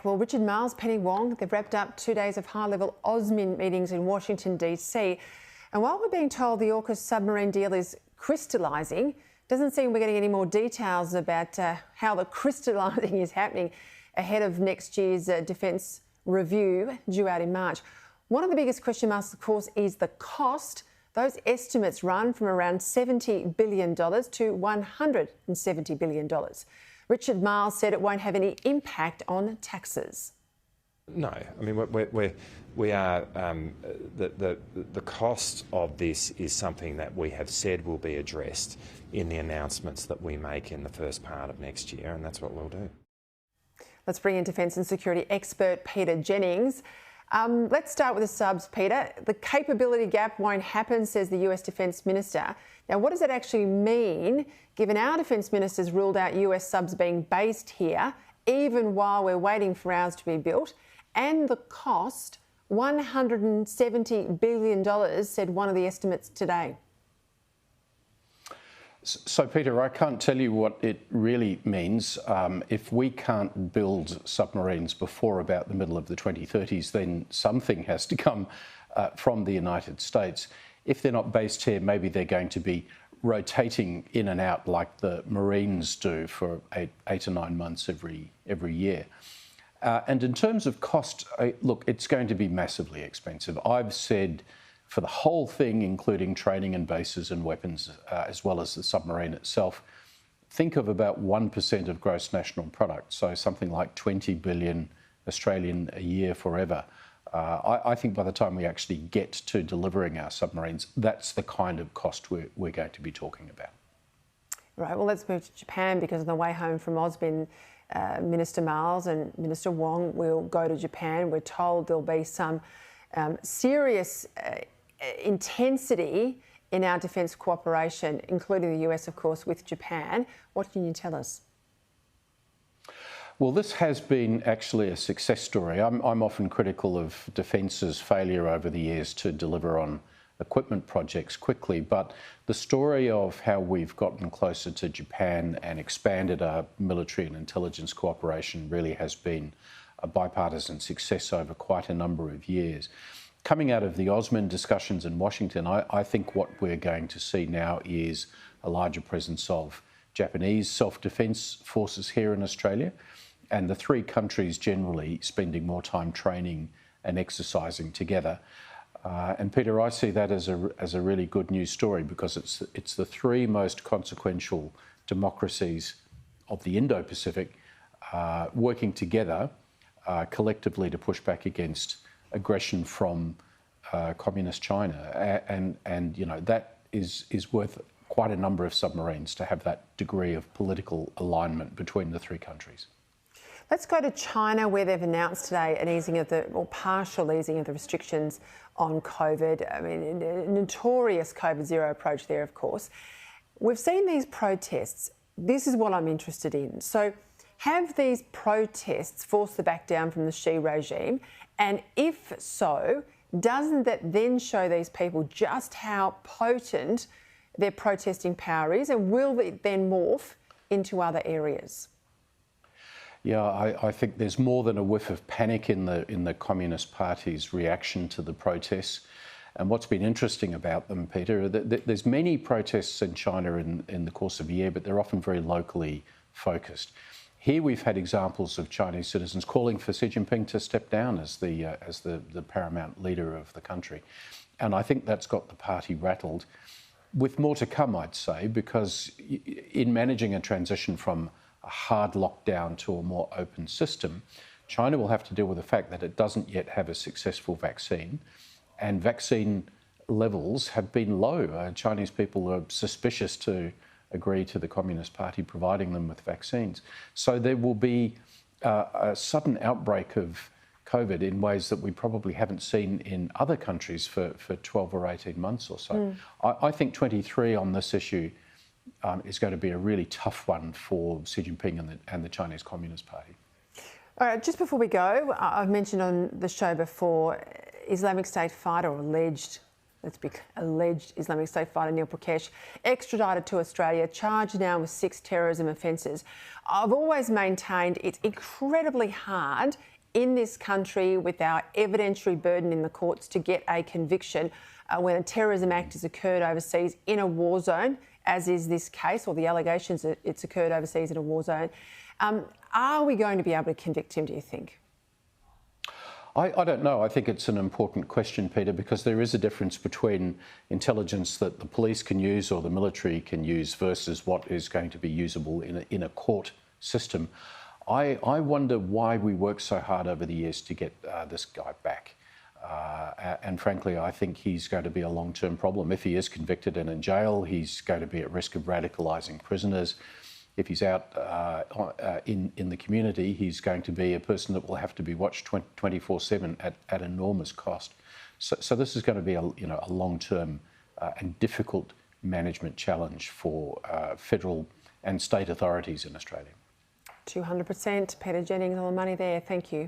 Well, Richard Marles, Penny Wong, they've wrapped up 2 days of high-level ASPI meetings in Washington, DC. And while we're being told the AUKUS submarine deal is crystallising, doesn't seem we're getting any more details about how the crystallising is happening ahead of next year's defence review due out in March. One of the biggest question marks, of course, is the cost. Those estimates run from around $70 billion to $170 billion. Richard Marles said it won't have any impact on taxes. No, I mean we are the cost of this is something that we have said will be addressed in the announcements that we make in the first part of next year, and that's what we'll do. Let's bring in Defence and Security expert Peta Jennings. Let's start with the subs, Peter. The capability gap won't happen, says the US Defence Minister. Now, what does that actually mean, given our Defence Minister's ruled out US subs being based here, even while we're waiting for ours to be built? And the cost, $170 billion, said one of the estimates today. So, Peter, I can't tell you what it really means. If we can't build submarines before about the middle of the 2030s, then something has to come from the United States. If they're not based here, maybe they're going to be rotating in and out like the Marines do for eight or 9 months every year. And in terms of cost, look, it's going to be massively expensive. I've said for the whole thing, including training and bases and weapons, as well as the submarine itself, think of about 1% of gross national product, so something like 20 billion Australian a year forever. I think by the time we actually get to delivering our submarines, that's the kind of cost we're going to be talking about. Right, well, let's move to Japan, because on the way home from ASPI, Minister Marles and Minister Wong will go to Japan. We're told there'll be some serious intensity in our defence cooperation, including the US, of course, with Japan. What can you tell us? Well, this has been actually a success story. I'm often critical of Defence's failure over the years to deliver on equipment projects quickly, but the story of how we've gotten closer to Japan and expanded our military and intelligence cooperation really has been a bipartisan success over quite a number of years. Coming out of the ASPI discussions in Washington, I think what we're going to see now is a larger presence of Japanese self-defence forces here in Australia, and the three countries generally spending more time training and exercising together. And Peter, I see that as a really good news story, because it's the three most consequential democracies of the Indo-Pacific working together collectively to push back against aggression from communist China, and you know that is worth quite a number of submarines to have that degree of political alignment between the three countries. Let's go to China, where they've announced today an easing of partial easing of the restrictions on COVID. I mean, a notorious COVID zero approach there, of course. We've seen these protests. This is what I'm interested in. So, have these protests forced the back down from the Xi regime? And if so, doesn't that then show these people just how potent their protesting power is? And will it then morph into other areas? Yeah, I think there's more than a whiff of panic in the Communist Party's reaction to the protests. And what's been interesting about them, Peter, there's many protests in China in the course of a year, but they're often very locally focused. Here we've had examples of Chinese citizens calling for Xi Jinping to step down as the paramount leader of the country. And I think that's got the party rattled, with more to come, I'd say, because in managing a transition from a hard lockdown to a more open system, China will have to deal with the fact that it doesn't yet have a successful vaccine, and vaccine levels have been low. Chinese people are suspicious to agree to the Communist Party providing them with vaccines. So there will be a sudden outbreak of COVID in ways that we probably haven't seen in other countries for 12 or 18 months or so. I think 23 on this issue is going to be a really tough one for Xi Jinping and the Chinese Communist Party. All right, just before we go, I've mentioned on the show before, Islamic State fighter, or alleged Islamic State fighter Neil Prakash, extradited to Australia, charged now with 6 terrorism offences. I've always maintained it's incredibly hard, in this country with our evidentiary burden in the courts to get a conviction when a terrorism act has occurred overseas in a war zone, as is this case, or the allegations that it's occurred overseas in a war zone. Are we going to be able to convict him, do you think? I don't know. I think it's an important question, Peter, because there is a difference between intelligence that the police can use or the military can use versus what is going to be usable in a court system. I wonder why we worked so hard over the years to get this guy back. And frankly, I think he's going to be a long-term problem. If he is convicted and in jail, he's going to be at risk of radicalising prisoners. If he's out in the community, he's going to be a person that will have to be watched 24/7 at enormous cost. So this is going to be a long-term and difficult management challenge for federal and state authorities in Australia. 200%. Peta Jennings on the money there. Thank you.